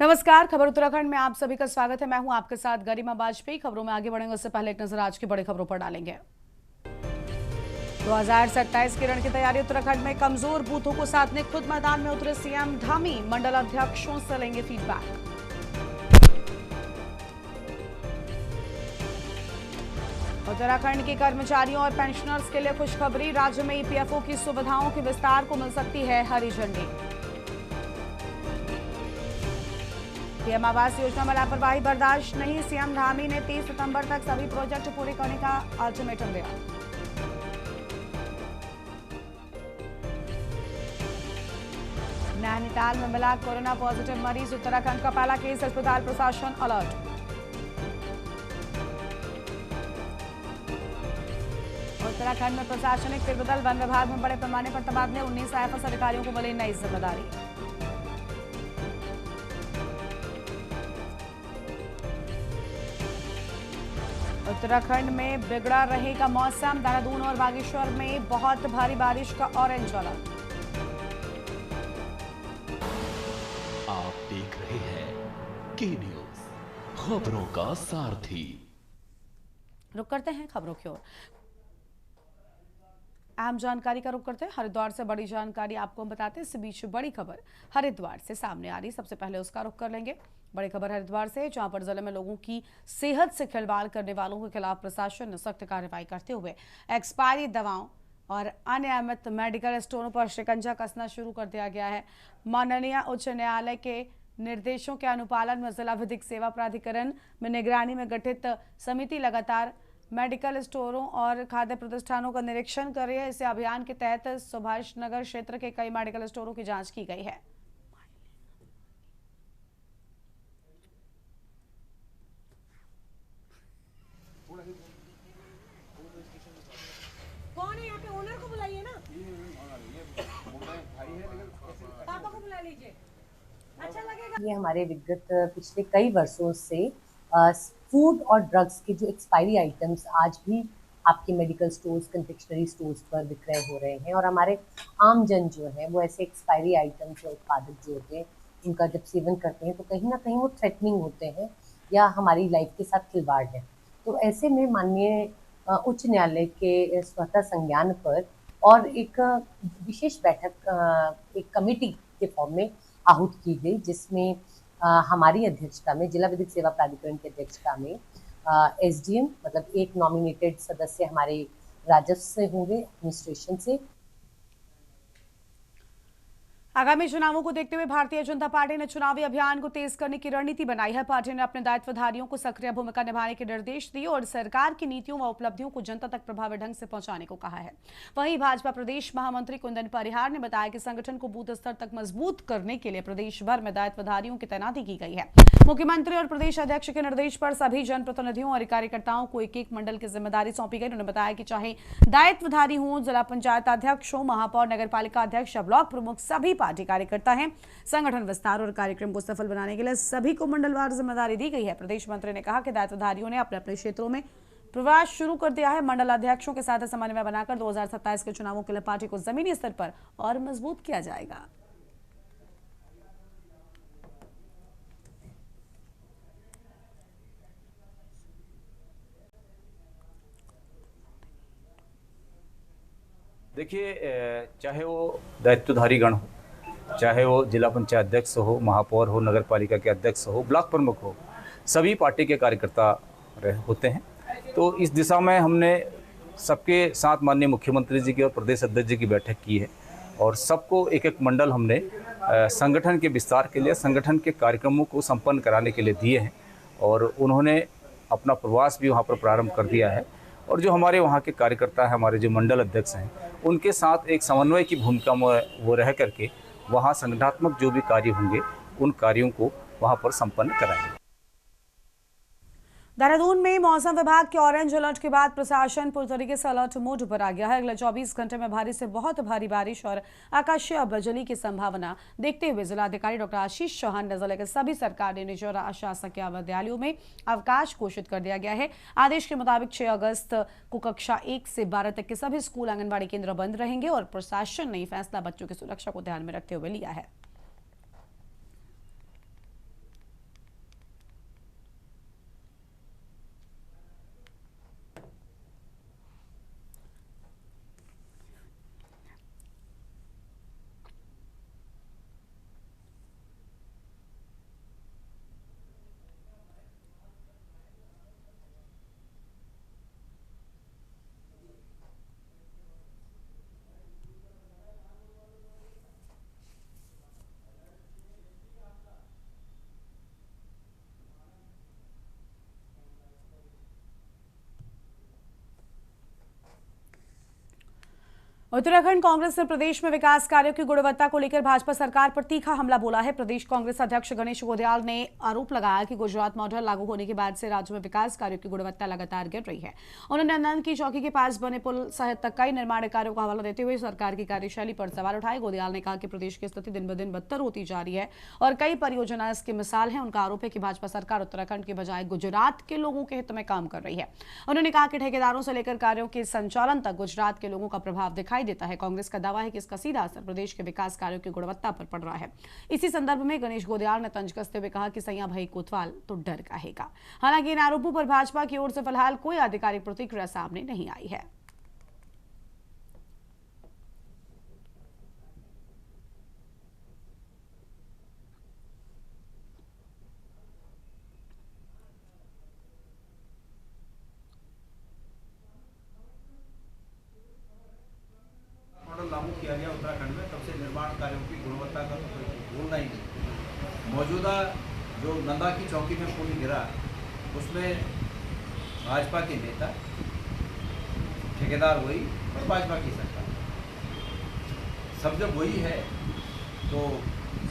नमस्कार, खबर उत्तराखंड में आप सभी का स्वागत है। मैं हूं आपके साथ गरिमा वाजपेयी। खबरों में आगे बढ़ेंगे उससे पहले एक नजर आज की बड़ी खबरों पर डालेंगे। 2027 की रण की तैयारी उत्तराखंड में कमजोर बूथों को साधने खुद मैदान में उतरे सीएम धामी। मंडल अध्यक्षों से लेंगे फीडबैक। उत्तराखंड के कर्मचारियों और पेंशनर्स के लिए खुशखबरी। राज्य में ईपीएफओ की सुविधाओं के विस्तार को मिल सकती है हरी झंडी। पीएम आवास योजना में लापरवाही बर्दाश्त नहीं। सीएम धामी ने 30 सितंबर तक सभी प्रोजेक्ट पूरे करने का अल्टीमेटम दिया। नैनीताल में मिला कोरोना पॉजिटिव मरीज। उत्तराखंड का पहला केस। अस्पताल प्रशासन अलर्ट। उत्तराखंड में प्रशासनिक फेरबदल। वन विभाग में बड़े पैमाने पर तबादले। 19 आईएफएस अधिकारियों को मिली नई जिम्मेदारी। उत्तराखंड में बिगड़ा रहेगा मौसम। देहरादून और बागेश्वर में बहुत भारी बारिश का ऑरेंज अलर्ट। आप देख रहे हैं के न्यूज, खबरों का सारथी। रुक करते हैं खबरों की ओर। अहम जानकारी का रुख करते हैं। हरिद्वार से बड़ी जानकारी आपको हम बताते हैं। इस बीच बड़ी खबर हरिद्वार से सामने आ रही। सबसे पहले उसका रुख कर लेंगे। बड़ी खबर हरिद्वार से, जहां पर जिले में लोगों की सेहत से खिलवाड़ करने वालों के खिलाफ प्रशासन ने सख्त कार्रवाई करते हुए एक्सपायरी दवाओं और अनियमित मेडिकल स्टोरों पर शिकंजा कसना शुरू कर दिया गया है। माननीय उच्च न्यायालय के निर्देशों के अनुपालन में जिला विधिक सेवा प्राधिकरण में निगरानी में गठित समिति लगातार मेडिकल स्टोरों और खाद्य प्रतिष्ठानों का निरीक्षण कर रही है। इस अभियान के तहत सुभाष नगर क्षेत्र के कई मेडिकल स्टोरों की जांच की गई है। कौन है यहाँ पे? ओनर को बुलाइए ना। पापा को बुला लीजिए, अच्छा लगेगा। ये हमारे विगत पिछले कई वर्षों से फूड और ड्रग्स के जो एक्सपायरी आइटम्स आज भी आपके मेडिकल स्टोर्स, कन्फेक्शनरी स्टोर्स पर विक्रय हो रहे हैं और हमारे आम जन जो है वो ऐसे एक्सपायरी आइटम्स या उत्पादक जो होते हैं उनका जब सेवन करते हैं तो कहीं ना कहीं वो थ्रेटनिंग होते हैं या हमारी लाइफ के साथ खिलवाड़ है। तो ऐसे में माननीय उच्च न्यायालय के स्वतः संज्ञान पर और एक विशेष बैठक एक कमेटी के फॉर्म में आहूत की गई, जिसमें हमारी अध्यक्षता में, जिला विधिक सेवा प्राधिकरण की अध्यक्षता में एसडीएम मतलब एक नॉमिनेटेड सदस्य हमारे राजस्व से होंगे, एडमिनिस्ट्रेशन से। आगामी चुनावों को देखते हुए भारतीय जनता पार्टी ने चुनावी अभियान को तेज करने की रणनीति बनाई है। पार्टी ने अपने दायित्वधारियों को सक्रिय भूमिका निभाने के निर्देश दिए और सरकार की नीतियों व उपलब्धियों को जनता तक प्रभावी ढंग से पहुंचाने को कहा है। वहीं भाजपा प्रदेश महामंत्री कुंदन परिहार ने बताया कि संगठन को बूथ स्तर तक मजबूत करने के लिए प्रदेश भर में दायित्वधारियों की तैनाती की गई है। मुख्यमंत्री और प्रदेश अध्यक्ष के निर्देश पर सभी जनप्रतिनिधियों और कार्यकर्ताओं को एक एक मंडल की जिम्मेदारी सौंपी गई। उन्होंने बताया कि चाहे दायित्वधारी हों, जिला पंचायत अध्यक्ष हो, महापौर, नगर पालिका अध्यक्ष या ब्लॉक प्रमुख, सभी पार्टी कार्यकर्ता हैं। संगठन विस्तार और कार्यक्रम को सफल बनाने के लिए सभी को मंडलवार जिम्मेदारी दी गई है। प्रदेश मंत्री ने कहा कि दायित्वधारियों ने अपने अपने क्षेत्रों में प्रवास शुरू कर दिया है। मंडल अध्यक्षों के साथ समन्वय बनाकर 2027 के चुनावों के लिए पार्टी को जमीनी स्तर पर और मजबूत किया जाएगा। देखिए, चाहे वो दायित्वधारी गण हो, चाहे वो जिला पंचायत अध्यक्ष हो, महापौर हो, नगर पालिका के अध्यक्ष हो, ब्लॉक प्रमुख हो, सभी पार्टी के कार्यकर्ता होते हैं। तो इस दिशा में हमने सबके साथ माननीय मुख्यमंत्री जी की और प्रदेश अध्यक्ष जी की बैठक की है और सबको एक एक मंडल हमने संगठन के विस्तार के लिए, संगठन के कार्यक्रमों को संपन्न कराने के लिए दिए हैं और उन्होंने अपना प्रवास भी वहाँ पर प्रारंभ कर दिया है। और जो हमारे वहाँ के कार्यकर्ता हैं, हमारे जो मंडल अध्यक्ष हैं, उनके साथ एक समन्वय की भूमिका में वो रह करके वहाँ संगठनात्मक जो भी कार्य होंगे उन कार्यों को वहाँ पर संपन्न कराएंगे। देहरादून में मौसम विभाग के ऑरेंज अलर्ट के बाद प्रशासन पूरी तरीके से अलर्ट मोड पर आ गया है। अगले 24 घंटे में भारी से बहुत भारी बारिश और आकाशीय बिजली की संभावना देखते हुए जिलाधिकारी डॉक्टर आशीष चौहान ने जिले के सभी सरकारी, निजी और अशासकीय विद्यालयों में अवकाश घोषित कर दिया गया है। आदेश के मुताबिक 6 अगस्त को कक्षा 1 से 12 तक के सभी स्कूल, आंगनबाड़ी केंद्र बंद रहेंगे और प्रशासन ने फैसला बच्चों की सुरक्षा को ध्यान में रखते हुए लिया है। उत्तराखंड कांग्रेस ने प्रदेश में विकास कार्यों की गुणवत्ता को लेकर भाजपा सरकार पर तीखा हमला बोला है। प्रदेश कांग्रेस अध्यक्ष गणेश गोदियाल ने आरोप लगाया कि गुजरात मॉडल लागू होने के बाद से राज्य में विकास कार्यों की गुणवत्ता लगातार गिर रही है। उन्होंने नंदन की चौकी के पास बने पुल सहित कई निर्माण कार्यों का हवाला देते हुए सरकार की कार्यशैली पर सवाल उठाए। गोदियाल ने कहा कि प्रदेश की स्थिति दिन ब दिन बदतर होती जा रही है और कई परियोजनाएं इसकी मिसाल है। उनका आरोप है कि भाजपा सरकार उत्तराखंड के बजाय गुजरात के लोगों के हित में काम कर रही है। उन्होंने कहा कि ठेकेदारों से लेकर कार्यों के संचालन तक गुजरात के लोगों का प्रभाव दिखाई देता है। कांग्रेस का दावा है कि इसका सीधा असर प्रदेश के विकास कार्यों की गुणवत्ता पर पड़ रहा है। इसी संदर्भ में गणेश गोदियाल ने तंज कसते हुए कहा कि सैया भाई कोतवाल तो डर कहेगा। हालांकि इन आरोपों पर भाजपा की ओर से फिलहाल कोई आधिकारिक प्रतिक्रिया सामने नहीं आई है। मॉडल लागू किया गया उत्तराखंड में, तब से निर्माण कार्यों की गुणवत्ता का तो कोई बोलना ही नहीं। मौजूदा जो नंदा की चौकी में पुल गिरा, उसमें भाजपा के नेता, ठेकेदार वही और भाजपा की सरकार, सब जब वही है तो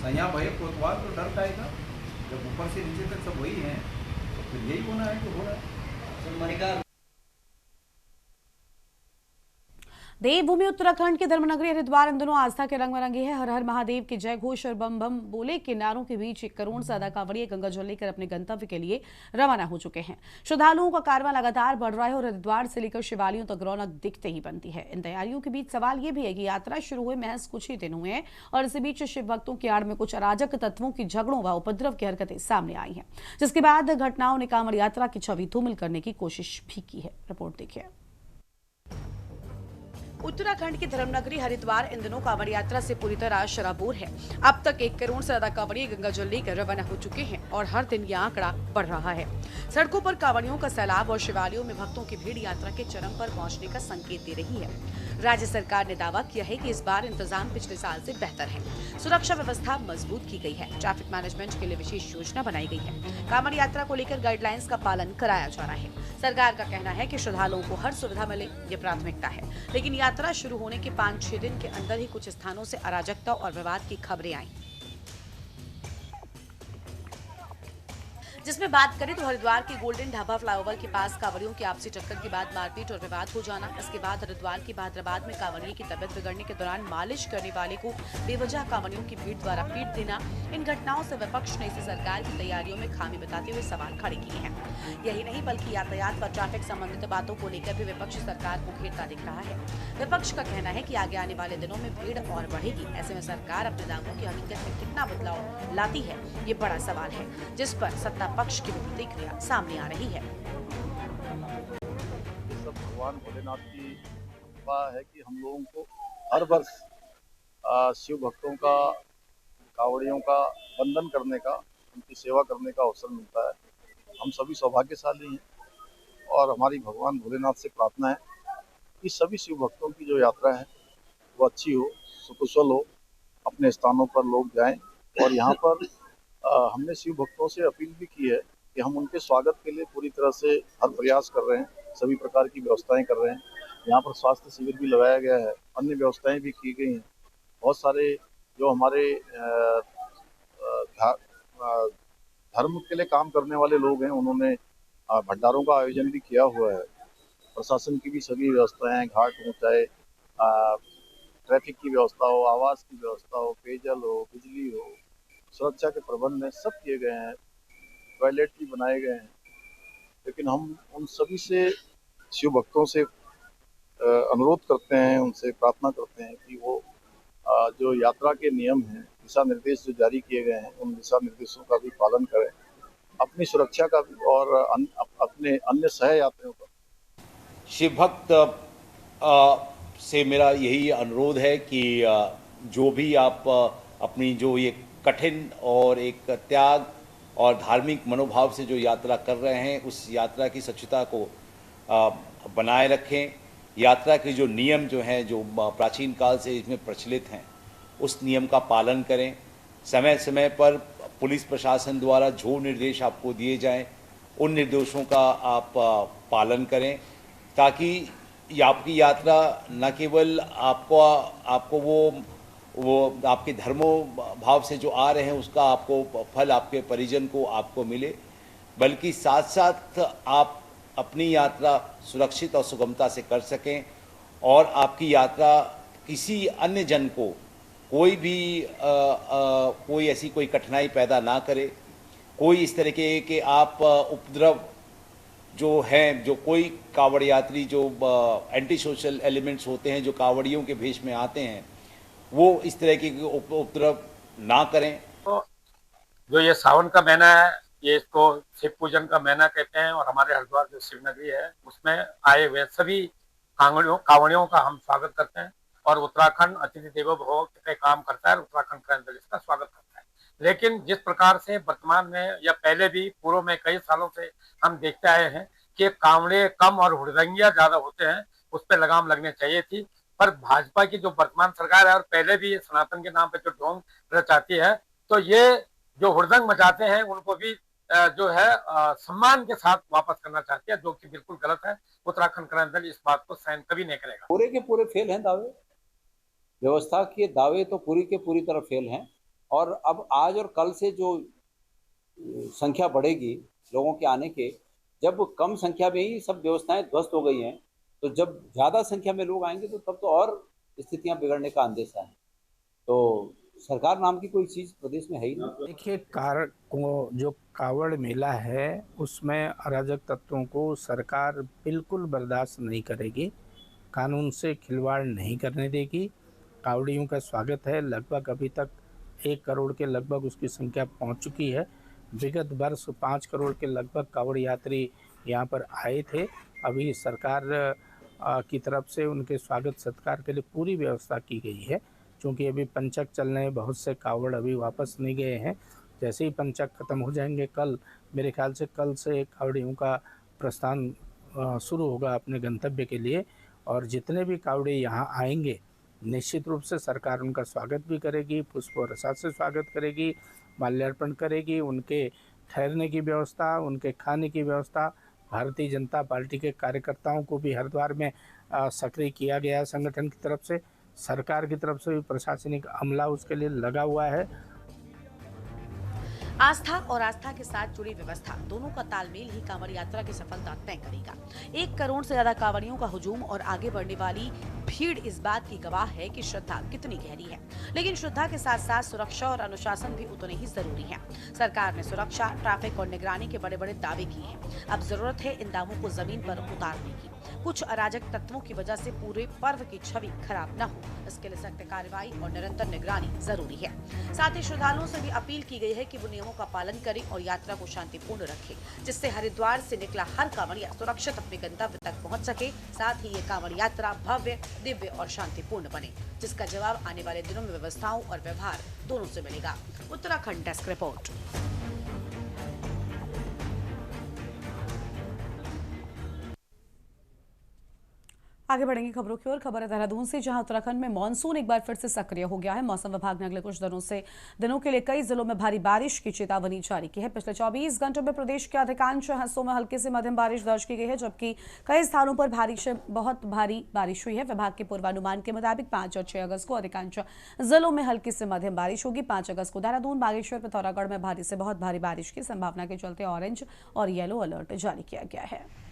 सैया भाई कोतवाल तो डर जाएगा। जब ऊपर से नीचे तक सब वही हैं तो फिर यही होना है कि हो रहा है। देवभूमि उत्तराखंड की धर्मनगरी हरिद्वार इन दिनों आस्था के रंग में रंगी है। हर हर महादेव की जय घोष और बम बम बोले के नारों के बीच 1 करोड़ से ज्यादा कांवड़िए गंगा जल लेकर अपने गंतव्य के लिए रवाना हो चुके हैं। श्रद्धालुओं का कारवां लगातार बढ़ रहा है और हरिद्वार से लेकर शिवालयों तक रौनक दिखते ही बनती है। इन तैयारियों के बीच सवाल यह भी है कि यात्रा शुरू हुए महज कुछ ही दिन हुए हैं और इसी बीच शिव भक्तों की आड़ में कुछ अराजक तत्वों की झगड़ों व उपद्रव की हरकतें सामने आई हैं, जिसके बाद घटनाओं ने कांवड़ यात्रा की छवि धूमिल करने की कोशिश भी की है। रिपोर्ट देखिए। उत्तराखंड की धर्मनगरी हरिद्वार इन दिनों कांवड़ यात्रा से पूरी तरह शराबोर है। अब तक 1 करोड़ से ज्यादा कांवड़िए गंगा जल लेकर रवाना हो चुके हैं और हर दिन यह आंकड़ा बढ़ रहा है। सड़कों पर कांवड़ियों का सैलाब और शिवालयों में भक्तों की भीड़ यात्रा के चरम पर पहुंचने का संकेत दे रही है। राज्य सरकार ने दावा किया है कि इस बार इंतजाम पिछले साल से बेहतर है। सुरक्षा व्यवस्था मजबूत की गई है। ट्रैफिक मैनेजमेंट के लिए विशेष योजना बनाई गई है। कांवड़ यात्रा को लेकर गाइडलाइंस का पालन कराया जा रहा है। सरकार का कहना है कि श्रद्धालुओं को हर सुविधा मिले, ये प्राथमिकता है। लेकिन यात्रा शुरू होने के 5-6 दिन के अंदर ही कुछ स्थानों से अराजकता और विवाद की खबरें आई, जिसमें बात करें तो हरिद्वार के गोल्डन ढाबा फ्लाईओवर के पास कांवड़ियों की आपसी टक्कर के बाद मारपीट और विवाद हो जाना। इसके बाद हरिद्वार के भाद्रबाद में कांवड़िए की तबियत बिगड़ने के दौरान मालिश करने वाले को बेवजह कांवड़ियों की भीड़ द्वारा पीट देना। इन घटनाओं से विपक्ष ने इसे सरकार की तैयारियों में खामी बताते हुए सवाल खड़े किए हैं। यही नहीं बल्कि यातायात व ट्रैफिक संबंधित बातों को लेकर भी विपक्ष सरकार को घेरता दिख रहा है। विपक्ष का कहना है कि आगे आने वाले दिनों में भीड़ और बढ़ेगी। ऐसे में सरकार अपने दावों की हकीकत में कितना बदलाव लाती है, ये बड़ा सवाल है, जिस पर सत्ता पक्ष की प्रतिक्रिया सामने आ रही है। सब भगवान भोलेनाथ की कृपा है कि हम लोगों को हर वर्ष शिव भक्तों का, कांवड़ियों का वंदन करने का, उनकी सेवा करने का अवसर मिलता है। हम सभी सौभाग्यशाली हैं और हमारी भगवान भोलेनाथ से प्रार्थना है कि सभी शिव भक्तों की जो यात्रा है वो अच्छी हो, सुकुशल हो, अपने स्थानों पर लोग जाएं। और यहाँ पर हमने शिव भक्तों से अपील भी की है कि हम उनके स्वागत के लिए पूरी तरह से हर प्रयास कर रहे हैं, सभी प्रकार की व्यवस्थाएं कर रहे हैं। यहाँ पर स्वास्थ्य शिविर भी लगाया गया है, अन्य व्यवस्थाएं भी की गई हैं। बहुत सारे जो हमारे धर्म के लिए काम करने वाले लोग हैं, उन्होंने भंडारों का आयोजन भी किया हुआ है। प्रशासन की भी सभी व्यवस्थाएं, घाट हो, चाहे ट्रैफिक की व्यवस्था हो, आवास की व्यवस्था हो, पेयजल हो, बिजली हो, सुरक्षा के प्रबंध हैं, सब किए गए हैं। टॉयलेट भी बनाए गए हैं। लेकिन हम उन सभी से, शिव भक्तों से अनुरोध करते हैं, उनसे प्रार्थना करते हैं कि वो जो यात्रा के नियम हैं, दिशा निर्देश जो जारी किए गए हैं, उन दिशा निर्देशों का भी पालन करें, अपनी सुरक्षा का भी और अपने अन्य सह यात्रियों का। शिव भक्त से मेरा यही अनुरोध है कि जो भी आप अपनी जो ये कठिन और एक त्याग और धार्मिक मनोभाव से जो यात्रा कर रहे हैं, उस यात्रा की सच्चता को बनाए रखें। यात्रा के जो नियम जो हैं, जो प्राचीन काल से इसमें प्रचलित हैं, उस नियम का पालन करें। समय समय पर पुलिस प्रशासन द्वारा जो निर्देश आपको दिए जाएं, उन निर्देशों का आप पालन करें, ताकि ये आपकी यात्रा न केवल आपको वो आपके धर्मों भाव से जो आ रहे हैं उसका आपको फल आपके परिजन को आपको मिले, बल्कि साथ साथ आप अपनी यात्रा सुरक्षित और सुगमता से कर सकें और आपकी यात्रा किसी अन्य जन को कोई ऐसी कोई कठिनाई पैदा ना करे, कोई इस तरह के आप उपद्रव जो हैं, जो कोई कांवड़ यात्री जो एंटी सोशल एलिमेंट्स होते हैं जो कांवड़ियों के भेष में आते हैं, वो इस तरह के उपद्रव ना करें। तो जो ये सावन का महीना है, ये इसको शिव पूजन का महीना कहते हैं और हमारे हरिद्वार जो शिव नगरी है उसमें आए हुए सभी कांवड़ियों का हम स्वागत करते हैं और उत्तराखंड अतिथि देवो भव के काम करता है, उत्तराखंड का अंदर इसका स्वागत करता है। लेकिन जिस प्रकार से वर्तमान में या पहले भी पूर्व में कई सालों से हम देखते आए हैं कि कांवड़े कम और हुड़दंगियां ज्यादा होते हैं, उस पर लगाम लगनी चाहिए थी। पर भाजपा की जो वर्तमान सरकार है और पहले भी सनातन के नाम पे जो ढोंग रचाती है, तो ये जो हुड़दंग मचाते हैं उनको भी जो है सम्मान के साथ वापस करना चाहती है, जो कि बिल्कुल गलत है। उत्तराखंड क्रांति दल इस बात को सहन कभी नहीं करेगा। पूरे के पूरे फेल हैं दावे, व्यवस्था के दावे तो पूरी के पूरी तरह फेल हैं। और अब आज और कल से जो संख्या बढ़ेगी लोगों के आने के, जब कम संख्या में ही सब व्यवस्थाएं ध्वस्त हो गई हैं, तो जब ज़्यादा संख्या में लोग आएंगे तो तब तो और स्थितियां बिगड़ने का अंदेशा है। तो सरकार नाम की कोई चीज़ प्रदेश में है ही नहीं। देखिए, जो कावड़ मेला है उसमें अराजक तत्वों को सरकार बिल्कुल बर्दाश्त नहीं करेगी, कानून से खिलवाड़ नहीं करने देगी। कावड़ियों का स्वागत है, लगभग अभी तक 1 करोड़ के लगभग उसकी संख्या पहुंच चुकी है। विगत वर्ष 5 करोड़ के लगभग कावड़ यात्री यहाँ पर आए थे। अभी सरकार की तरफ से उनके स्वागत सत्कार के लिए पूरी व्यवस्था की गई है, क्योंकि अभी पंचक चल रहे हैं, बहुत से कावड़ अभी वापस नहीं गए हैं। जैसे ही पंचक खत्म हो जाएंगे, कल मेरे ख्याल से कल से कावड़ियों का प्रस्थान शुरू होगा अपने गंतव्य के लिए। और जितने भी कावड़े यहाँ आएंगे निश्चित रूप से सरकार उनका स्वागत भी करेगी, पुष्प और रसाद से स्वागत करेगी, माल्यार्पण करेगी। उनके ठहरने की व्यवस्था, उनके खाने की व्यवस्था, भारतीय जनता पार्टी के कार्यकर्ताओं को भी हरिद्वार में सक्रिय किया गया है संगठन की तरफ से। सरकार की तरफ से भी प्रशासनिक अमला उसके लिए लगा हुआ है। आस्था और आस्था के साथ जुड़ी व्यवस्था दोनों का तालमेल ही कांवड़ यात्रा की सफलता तय करेगा। 1 करोड़ से ज्यादा कांवड़ियों का हुजूम और आगे बढ़ने वाली भीड़ इस बात की गवाह है कि श्रद्धा कितनी गहरी है। लेकिन श्रद्धा के साथ साथ सुरक्षा और अनुशासन भी उतने ही जरूरी है। सरकार ने सुरक्षा, ट्रैफिक और निगरानी के बड़े बड़े दावे किए हैं। अब जरूरत है इन दावों को जमीन पर उतारने की। कुछ अराजक तत्वों की वजह से पूरे पर्व की छवि खराब न हो, इसके लिए सख्त कार्रवाई और निरंतर निगरानी जरूरी है। साथ ही श्रद्धालुओं से भी अपील की गई है कि वो नियमों का पालन करें और यात्रा को शांतिपूर्ण रखें, जिससे हरिद्वार से निकला हर कांवड़िया सुरक्षित अपने गंतव्य तक पहुंच सके। साथ ही ये कांवड़ यात्रा भव्य, दिव्य और शांतिपूर्ण बने, जिसका जवाब आने वाले दिनों में व्यवस्थाओं और व्यवहार दोनों से मिलेगा। Uttarakhand desk report. आगे बढ़ेंगे खबरों की ओर। खबर है देहरादून से, जहां उत्तराखंड में मानसून एक बार फिर से सक्रिय हो गया है। मौसम विभाग ने अगले कुछ दिनों के लिए कई जिलों में भारी बारिश की चेतावनी जारी की है। पिछले 24 घंटों में प्रदेश के अधिकांश हिस्सों में हल्की से मध्यम बारिश दर्ज की गई है, जबकि कई स्थानों पर भारी से बहुत भारी बारिश हुई है। विभाग के पूर्वानुमान के मुताबिक 5 और 6 अगस्त को अधिकांश जिलों में हल्की से मध्यम बारिश होगी। 5 अगस्त को देहरादून, बागेश्वर, पिथौरागढ़ में भारी से बहुत भारी बारिश की संभावना के चलते ऑरेंज और येलो अलर्ट जारी किया गया है।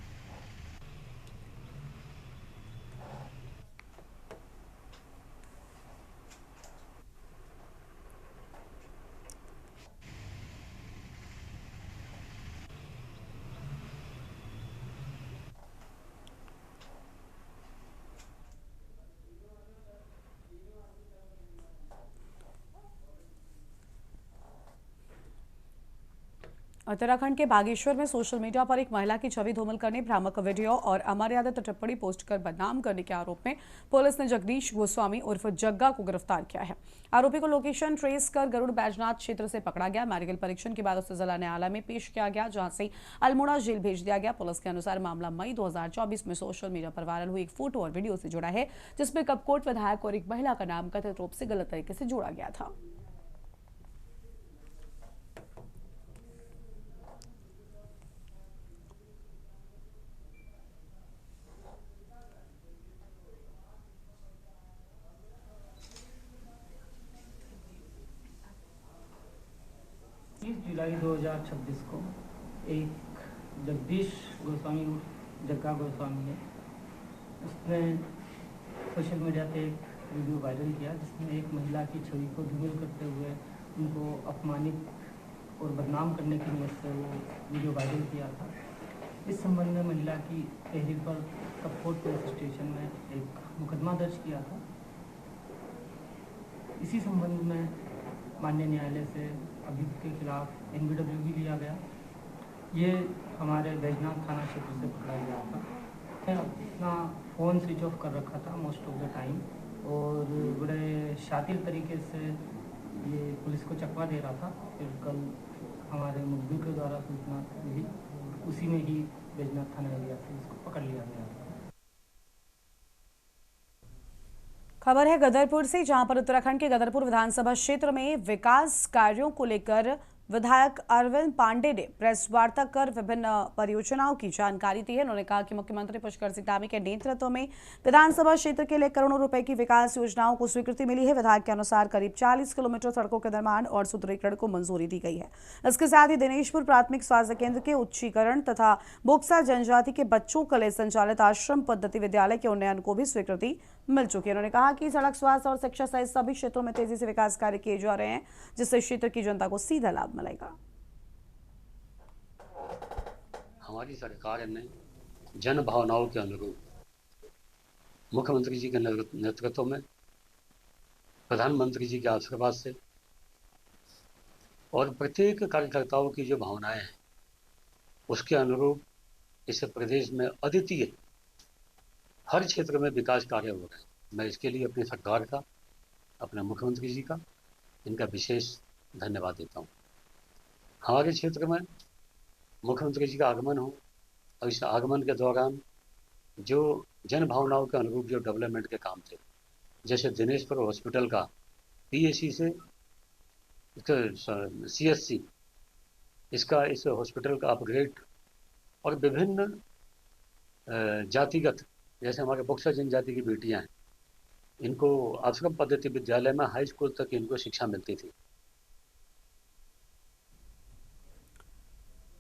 उत्तराखंड के बागेश्वर में सोशल मीडिया पर एक महिला की छवि धूमिल करने, भ्रामक वीडियो और अमर्यादित टिप्पणी पोस्ट कर बदनाम करने के आरोप में पुलिस ने जगदीश गोस्वामी उर्फ जग्गा को गिरफ्तार किया है। आरोपी को लोकेशन ट्रेस कर गरुड़ बैजनाथ क्षेत्र से पकड़ा गया। मेडिकल परीक्षण के बाद उसे जिला न्यायालय में पेश किया गया, जहां से अल्मोड़ा जेल भेज दिया गया। पुलिस के अनुसार मामला मई 2024 में सोशल मीडिया पर वायरल हुई एक फोटो और वीडियो से जुड़ा है, जिसमें कपकोट विधायक और एक महिला का नाम कथित रूप से गलत तरीके से जोड़ा गया था। 30 जुलाई 2026 को एक जगदीश गोस्वामी जग्गा गोस्वामी है, उसने सोशल मीडिया पे एक वीडियो वायरल किया जिसमें एक महिला की छवि को धूमिल करते हुए उनको अपमानित और बदनाम करने की नियत से वो वीडियो वायरल किया था। इस संबंध में महिला की तहरीर पर कपकोट पुलिस स्टेशन में एक मुकदमा दर्ज किया था। इसी संबंध में माननीय न्यायालय से अभियुक्त के खिलाफ NBW भी लिया गया। ये हमारे बैजनाथ थाना क्षेत्र से पकड़ा गया था। मैं अपना फ़ोन स्विच ऑफ कर रखा था मोस्ट ऑफ द टाइम और बड़े शातिर तरीके से ये पुलिस को चकवा दे रहा था। फिर कल हमारे मुखबिर के द्वारा सूचना मिली और उसी में ही बैजनाथ थाना एरिया से इसको पकड़ लिया गया। खबर है गदरपुर से, जहां पर उत्तराखंड के गदरपुर विधानसभा क्षेत्र में विकास कार्यों को लेकर विधायक अरविंद पांडे ने प्रेस वार्ता कर विभिन्न परियोजनाओं की जानकारी दी है। उन्होंने कहा कि मुख्यमंत्री पुष्कर सिंह धामी के नेतृत्व में विधानसभा क्षेत्र के लिए करोड़ों रुपए की विकास योजनाओं को स्वीकृति मिली है। विधायक के अनुसार करीब 40 किलोमीटर सड़कों के निर्माण और सुदृढ़ीकरण को मंजूरी दी गई है। इसके साथ ही दिनेशपुर प्राथमिक स्वास्थ्य केंद्र के उच्चीकरण तथा बोक्सा जनजाति के बच्चों के लिए संचालित आश्रम पद्धति विद्यालय के उन्नयन को भी स्वीकृति मिल चुकी है। उन्होंने कहा कि सड़क, स्वास्थ्य और शिक्षा सहित सभी क्षेत्रों में तेजी से विकास कार्य किए जा रहे हैं, जिससे क्षेत्र की जनता को सीधा लाभ मिलेगा। हमारी सरकार ने जन भावनाओं के अनुरूप मुख्यमंत्री जी के नेतृत्व में, प्रधानमंत्री जी के आशीर्वाद से और प्रत्येक कार्यकर्ताओं की जो भावनाएं हैं उसके अनुरूप इस प्रदेश में अद्वितीय हर क्षेत्र में विकास कार्य हो रहे हैं। मैं इसके लिए अपनी सरकार का, अपने मुख्यमंत्री जी का, इनका विशेष धन्यवाद देता हूँ। हमारे क्षेत्र में मुख्यमंत्री जी का आगमन हो और इस आगमन के दौरान जो जन भावनाओं के अनुरूप जो डेवलपमेंट के काम थे, जैसे दिनेशपुर हॉस्पिटल का PAC से CSC, इसका इस हॉस्पिटल का अपग्रेड और विभिन्न जातिगत, जैसे हमारे बोक्सा जनजाति की बेटियां हैं, इनको आश्रम पद्धति विद्यालय में हाई स्कूल तक इनको शिक्षा मिलती थी।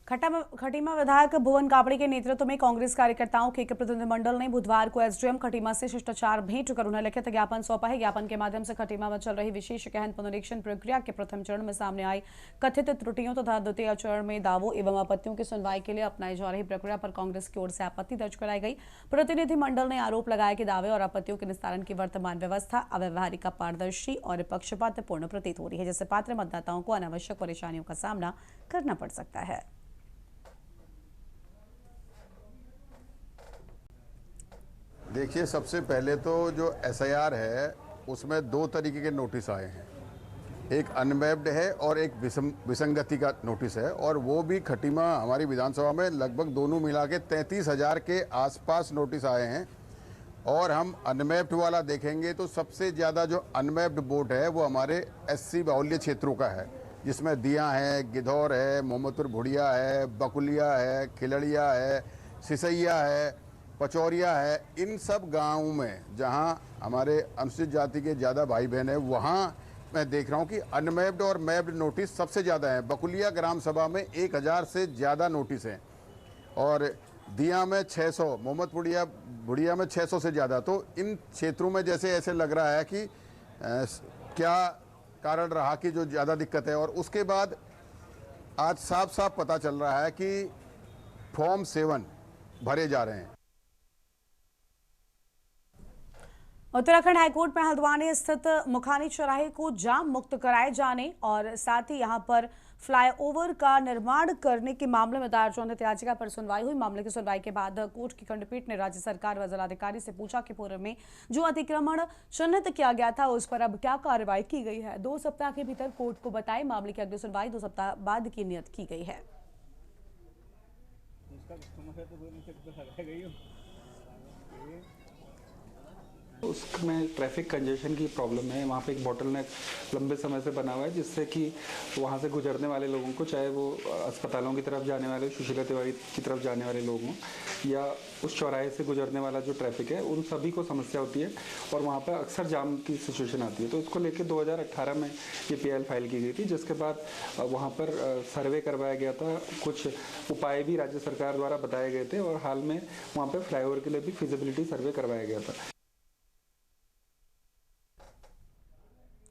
खटीमा विधायक भुवन कापड़ी के नेतृत्व में कांग्रेस कार्यकर्ताओं के एक प्रतिनिधिमंडल ने बुधवार को SDM खटीमा से शिष्टाचार भेंट कर उन्हें लिखित ज्ञापन सौंपा है। ज्ञापन के माध्यम से खटीमा में चल रही विशेष गहन पुनरीक्षण प्रक्रिया के प्रथम चरण में सामने आई कथित त्रुटियों तथा द्वितीय चरण में दावों एवं आपत्तियों की सुनवाई के लिए अपनाई जा रही प्रक्रिया पर कांग्रेस की ओर से आपत्ति दर्ज कराई गई। प्रतिनिधिमंडल ने आरोप लगाया कि दावे और आपत्तियों के निस्तारण की वर्तमान व्यवस्था अव्यवहारिक, पारदर्शी और पक्षपातपूर्ण प्रतीत हो रही है, जिससे पात्र मतदाताओं को अनावश्यक परेशानियों का सामना करना पड़ सकता है। देखिए, सबसे पहले तो जो SIR है उसमें दो तरीके के नोटिस आए हैं, एक अनमैप्ड है और एक विसंगति का नोटिस है, और वो भी खटीमा हमारी विधानसभा में लगभग दोनों मिला के 33,000 के आसपास नोटिस आए हैं। और हम अनमैप्ड वाला देखेंगे तो सबसे ज़्यादा जो अनमैप्ड बोर्ड है वो हमारे SC बाहुल्य क्षेत्रों का है, जिसमें दिया है, गिधौर है, मोहम्मदपुर भुड़िया है, बकुलिया है, खिलड़िया है, सिसैया है, पचौरिया है। इन सब गाँवों में जहां हमारे अनुसूचित जाति के ज़्यादा भाई बहन हैं, वहां मैं देख रहा हूं कि अनमैप्ड और मैप्ड नोटिस सबसे ज़्यादा हैं। बकुलिया ग्राम सभा में 1000 से ज़्यादा नोटिस हैं और दिया में 600, मोहम्मद भुड़िया में 600 से ज़्यादा। तो इन क्षेत्रों में जैसे ऐसे लग रहा है कि क्या कारण रहा कि जो ज़्यादा दिक्कत है। और उसके बाद आज साफ साफ पता चल रहा है कि फॉर्म 7 भरे जा रहे हैं। उत्तराखंड हाईकोर्ट में हल्द्वानी स्थित मुखानी चौराहे को जाम मुक्त कराए जाने और साथ ही यहां पर फ्लाईओवर का निर्माण करने के मामले में दायर जनहित याचिका पर सुनवाई हुई। मामले की सुनवाई के बाद कोर्ट की खंडपीठ ने राज्य सरकार व जिलाधिकारी से पूछा कि पूर्व में जो अतिक्रमण चिन्हित किया गया था उस पर अब क्या कार्रवाई की गई है। 2 सप्ताह के भीतर कोर्ट को बताए। मामले की अगली सुनवाई 2 सप्ताह बाद की नियत की गई है। उसमें ट्रैफिक कंजेशन की प्रॉब्लम है। वहाँ पे एक बॉटलनेक लंबे समय से बना हुआ है, जिससे कि वहाँ से गुजरने वाले लोगों को, चाहे वो अस्पतालों की तरफ जाने वाले, सुशीला तिवारी की तरफ जाने वाले लोग हों, या उस चौराहे से गुजरने वाला जो ट्रैफिक है, उन सभी को समस्या होती है और वहाँ पर अक्सर जाम की सिचुएशन आती है। तो इसको लेकर 2018 में ये PL फाइल की गई थी, जिसके बाद वहाँ पर सर्वे करवाया गया था। कुछ उपाय भी राज्य सरकार द्वारा बताए गए थे और हाल में वहाँ पर फ्लाईओवर के लिए भी फिजिबिलिटी सर्वे करवाया गया था।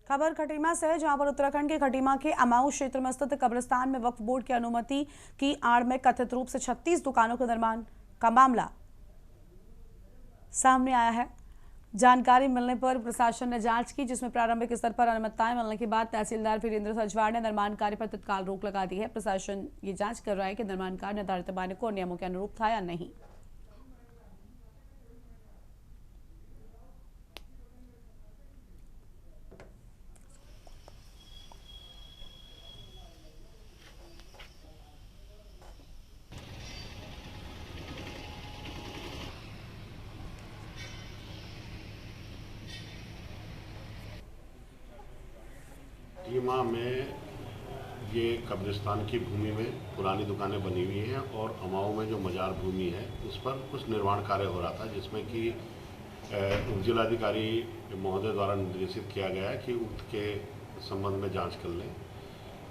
खबर खटीमा से है, जहां पर उत्तराखंड के खटीमा के अमाऊ क्षेत्र में स्थित कब्रिस्तान में वक्फ बोर्ड की अनुमति की आड़ में कथित रूप से 36 दुकानों के निर्माण का मामला सामने आया है। जानकारी मिलने पर प्रशासन ने जांच की, जिसमें प्रारंभिक स्तर पर अनुमतियां मिलने के बाद तहसीलदार वीरेंद्र सजवाड़ ने निर्माण कार्य पर तत्काल रोक लगा दी है। प्रशासन ये जांच कर रहा है कि निर्माण कार्य निर्धारित मानकों और नियमों के अनुरूप था या नहीं। खटीमा में ये कब्रिस्तान की भूमि में पुरानी दुकानें बनी हुई हैं और अमाऊ में जो मजार भूमि है उस पर कुछ निर्माण कार्य हो रहा था, जिसमें कि उपजिलाधिकारी महोदय द्वारा निर्देशित किया गया है कि उक्त के संबंध में जांच कर लें।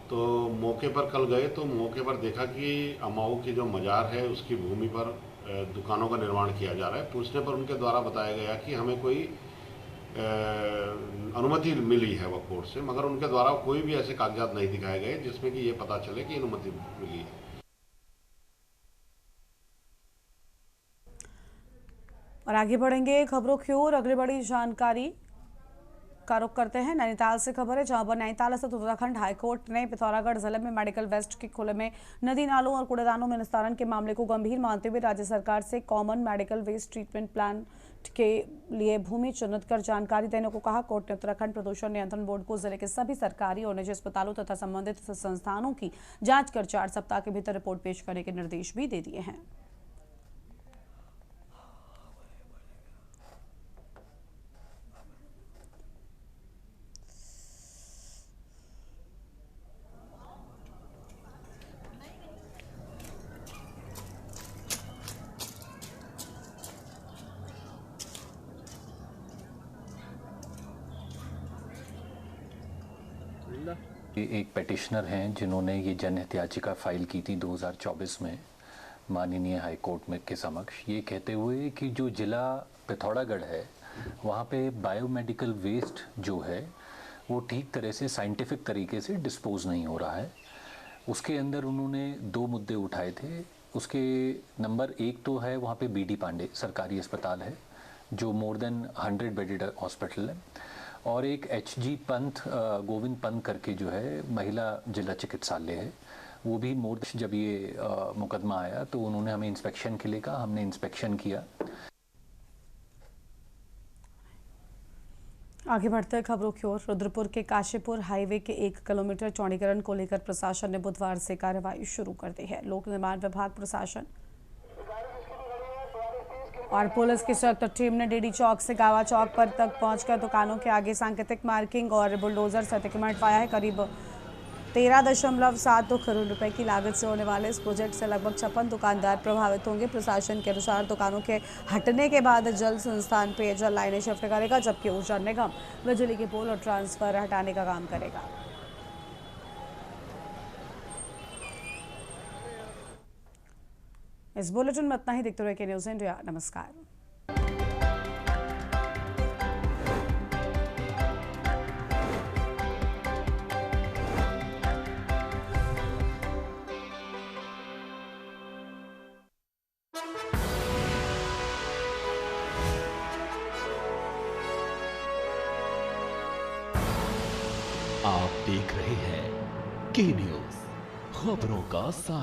तो मौके पर कल गए तो मौके पर देखा कि अमाऊ की जो मजार है उसकी भूमि पर दुकानों का निर्माण किया जा रहा है। पूछने पर उनके द्वारा बताया गया कि हमें कोई अनुमति मिली है वक्फ बोर्ड से, मगर उनके द्वारा कोई भी ऐसे कागजात नहीं दिखाए गए जिसमें कि ये पता चले कि अनुमति मिली है। और आगे बढ़ेंगे खबरों की ओर। अगली बड़ी जानकारी का रुख करते हैं। नैनीताल से खबर है, जहां पर नैनीताल स्थित उत्तराखंड हाईकोर्ट ने पिथौरागढ़ जिले में मेडिकल वेस्ट के खुले में नदी नालों और कूड़ेदानों में निस्तारण के मामले को गंभीर मानते हुए राज्य सरकार से common medical waste treatment plan के लिए भूमि चिन्हित कर जानकारी देने को कहा। कोर्ट ने उत्तराखंड प्रदूषण नियंत्रण बोर्ड को जिले के सभी सरकारी और निजी अस्पतालों तथा संबंधित संस्थानों की जांच कर 4 सप्ताह के भीतर रिपोर्ट पेश करने के निर्देश भी दे दिए हैं। एक पेटिशनर हैं जिन्होंने ये जनहित याचिका फाइल की थी 2024 में माननीय हाई कोर्ट में के समक्ष, ये कहते हुए कि जो जिला पिथौरागढ़ है वहाँ पे बायोमेडिकल वेस्ट जो है वो ठीक तरह से साइंटिफिक तरीके से डिस्पोज नहीं हो रहा है। उसके अंदर उन्होंने 2 मुद्दे उठाए थे। उसके नंबर 1 तो है वहाँ पे BD पांडे सरकारी अस्पताल है जो मोर देन 100 बेडेड हॉस्पिटल है, और एक HG पंथ गोविंद पंथ करके जो है महिला जिला चिकित्सालय है, वो भी जब ये मुकदमा आया तो उन्होंने हमें इंस्पेक्शन के लिए कहा, हमने इंस्पेक्शन किया। आगे बढ़ते हैं खबरों की ओर। रुद्रपुर के काशीपुर हाईवे के 1 किलोमीटर चौड़ीकरण को लेकर प्रशासन ने बुधवार से कार्रवाई शुरू कर दी है। लोक निर्माण विभाग, प्रशासन और पुलिस की संयुक्त टीम ने डीडी चौक से गावा चौक पर तक पहुंचकर दुकानों के आगे सांकेतिक मार्किंग और बुलडोजर से अतिक्रमण पाया है। करीब 13.72 करोड़ रुपए की लागत से होने वाले इस प्रोजेक्ट से लगभग 56 दुकानदार प्रभावित होंगे। प्रशासन के अनुसार दुकानों के हटने के बाद जल संस्थान पेयजल लाइनें शिफ्ट करेगा, जबकि ऊर्जा निगम बिजली के पोल और ट्रांसफर हटाने का काम करेगा। इस बुलेटिन में इतना ही। देखते रहिए न्यूज़ इंडिया। नमस्कार। आप देख रहे हैं के न्यूज़, खबरों का सार।